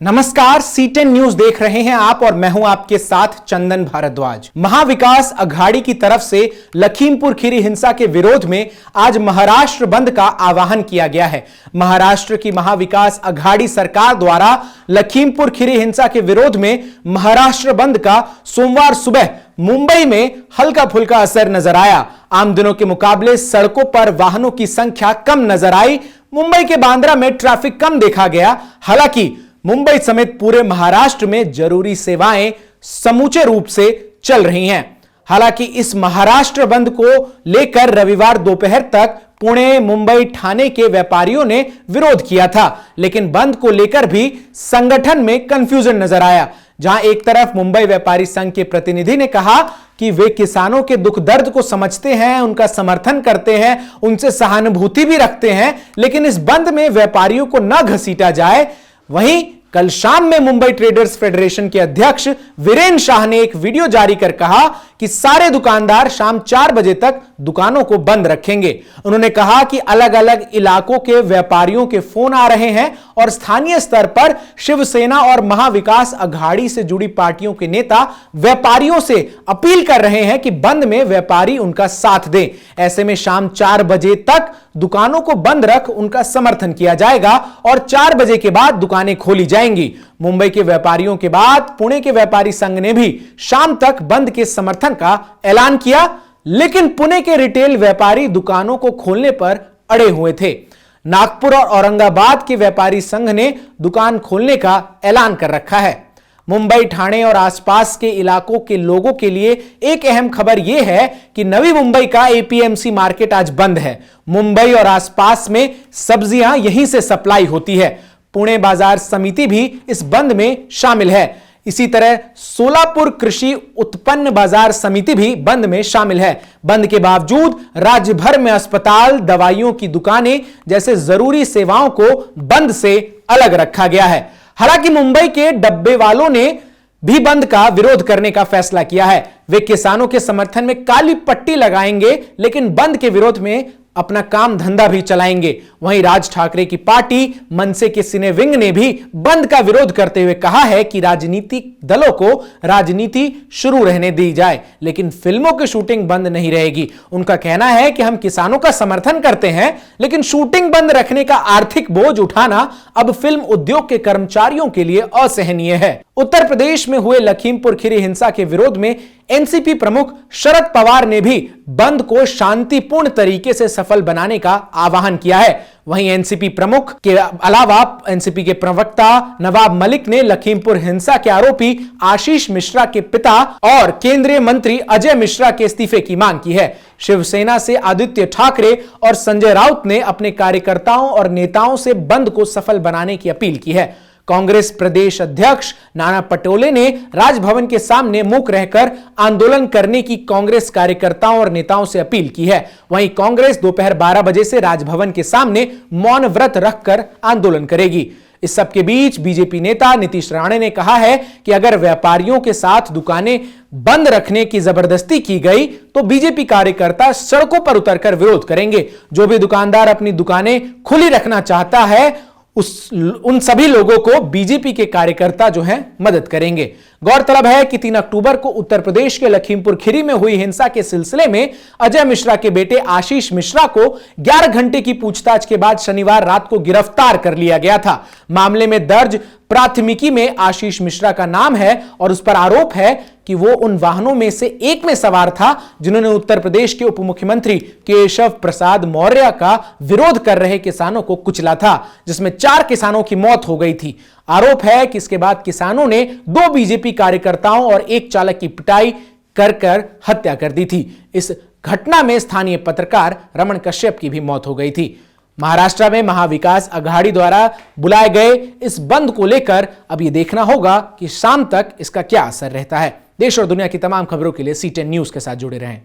नमस्कार, C10 news देख रहे हैं आप और मैं हूं आपके साथ चंदन भारद्वाज। महाविकास अघाड़ी की तरफ से लखीमपुर खीरी हिंसा के विरोध में आज महाराष्ट्र बंद का आह्वान किया गया है। महाराष्ट्र की महाविकास अघाड़ी सरकार द्वारा लखीमपुर खीरी हिंसा के विरोध में महाराष्ट्र बंद का सोमवार सुबह मुंबई में हल्का फुल्का असर नजर आया। आम दिनों के मुकाबले सड़कों पर वाहनों की संख्या कम नजर आई। मुंबई के बांद्रा में ट्रैफिक कम देखा गया। हालांकि मुंबई समेत पूरे महाराष्ट्र में जरूरी सेवाएं समूचे रूप से चल रही हैं। हालांकि इस महाराष्ट्र बंद को लेकर रविवार दोपहर तक पुणे, मुंबई, ठाणे के व्यापारियों ने विरोध किया था, लेकिन बंद को लेकर भी संगठन में कंफ्यूजन नजर आया। जहां एक तरफ मुंबई व्यापारी संघ के प्रतिनिधि ने कहा कि वे किसानों के दुख दर्द को समझते हैं, उनका समर्थन करते हैं, उनसे सहानुभूति भी रखते हैं, लेकिन इस बंद में व्यापारियों को न घसीटा जाए। वहीं कल शाम में मुंबई ट्रेडर्स फेडरेशन के अध्यक्ष वीरेन शाह ने एक वीडियो जारी कर कहा कि सारे दुकानदार शाम 4 बजे तक दुकानों को बंद रखेंगे। उन्होंने कहा कि अलग अलग इलाकों के व्यापारियों के फोन आ रहे हैं और स्थानीय स्तर पर शिवसेना और महाविकास अघाड़ी से जुड़ी पार्टियों के नेता व्यापारियों से अपील कर रहे हैं कि बंद में व्यापारी उनका साथ दें। ऐसे में शाम 4 बजे तक दुकानों को बंद रख उनका समर्थन किया जाएगा और 4 बजे के बाद दुकानें खोली जाएंगी। मुंबई के व्यापारियों के बाद पुणे के व्यापारी संघ ने भी शाम तक बंद के समर्थन का ऐलान किया, लेकिन पुणे के रिटेल व्यापारी दुकानों को खोलने पर अड़े हुए थे। नागपुर और औरंगाबाद के व्यापारी संघ ने दुकान खोलने का ऐलान कर रखा है। मुंबई, ठाणे और आसपास के इलाकों के लोगों के लिए एक अहम खबर यह है कि नवी मुंबई का एपीएमसी मार्केट आज बंद है। मुंबई और आसपास में सब्जियां यहीं से सप्लाई होती है। पुणे बाजार समिति भी इस बंद में शामिल है। इसी तरह सोलापुर कृषि उत्पन्न बाजार समिति भी बंद में शामिल है। बंद के बावजूद राज्य भर में अस्पताल, दवाइयों की दुकानें जैसे जरूरी सेवाओं को बंद से अलग रखा गया है। हालांकि मुंबई के डब्बे वालों ने भी बंद का विरोध करने का फैसला किया है। वे किसानों के समर्थन में काली पट्टी लगाएंगे, लेकिन बंद के विरोध में अपना काम धंधा भी चलाएंगे। वहीं राज ठाकरे की पार्टी मनसे के सिने विंग ने भी बंद का विरोध करते हुए कहा है कि राजनीतिक दलों को राजनीति शुरू रहने दी जाए, लेकिन फिल्मों की शूटिंग बंद नहीं रहेगी। उनका कहना है कि हम किसानों का समर्थन करते हैं, लेकिन शूटिंग बंद रखने का आर्थिक बोझ उठाना अब फिल्म उद्योग के कर्मचारियों के लिए असहनीय है। उत्तर प्रदेश में हुए लखीमपुर खीरी हिंसा के विरोध में एनसीपी प्रमुख शरद पवार ने भी बंद को शांतिपूर्ण तरीके से सफल बनाने का आह्वान किया है। वहीं एनसीपी प्रमुख के अलावा एनसीपी के प्रवक्ता नवाब मलिक ने लखीमपुर हिंसा के आरोपी आशीष मिश्रा के पिता और केंद्रीय मंत्री अजय मिश्रा के इस्तीफे की मांग की है। शिवसेना से आदित्य ठाकरे और संजय राउत ने अपने कार्यकर्ताओं और नेताओं से बंद को सफल बनाने की अपील की है। कांग्रेस प्रदेश अध्यक्ष नाना पटोले ने राजभवन के सामने मूक रहकर आंदोलन करने की कांग्रेस कार्यकर्ताओं और नेताओं से अपील की है। वहीं कांग्रेस दोपहर 12 बजे से राजभवन के सामने मौन व्रत रखकर आंदोलन करेगी। इस सबके बीच बीजेपी नेता नीतीश राणे ने कहा है कि अगर व्यापारियों के साथ दुकानें बंद रखने की जबरदस्ती की गई तो बीजेपी कार्यकर्ता सड़कों पर उतरकर विरोध करेंगे। जो भी दुकानदार अपनी दुकानें खुली रखना चाहता है उन सभी लोगों को बीजेपी के कार्यकर्ता जो हैं मदद करेंगे। गौरतलब है कि 3 अक्टूबर को उत्तर प्रदेश के लखीमपुर खीरी में हुई हिंसा के सिलसिले में अजय मिश्रा के बेटे आशीष मिश्रा को 11 घंटे की पूछताछ के बाद शनिवार रात को गिरफ्तार कर लिया गया था। मामले में दर्ज प्राथमिकी में आशीष मिश्रा का नाम है और उस पर आरोप है कि वो उन वाहनों में से एक में सवार था जिन्होंने उत्तर प्रदेश के उप मुख्यमंत्री केशव प्रसाद मौर्य का विरोध कर रहे किसानों को कुचला था, जिसमें 4 किसानों की मौत हो गई थी। आरोप है कि इसके बाद किसानों ने 2 बीजेपी कार्यकर्ताओं और एक चालक की पिटाई कर हत्या कर दी थी। इस घटना में स्थानीय पत्रकार रमन कश्यप की भी मौत हो गई थी। महाराष्ट्र में महाविकास अघाड़ी द्वारा बुलाए गए इस बंद को लेकर अब यह देखना होगा कि शाम तक इसका क्या असर रहता है। देश और दुनिया की तमाम खबरों के लिए C10 न्यूज के साथ जुड़े रहें।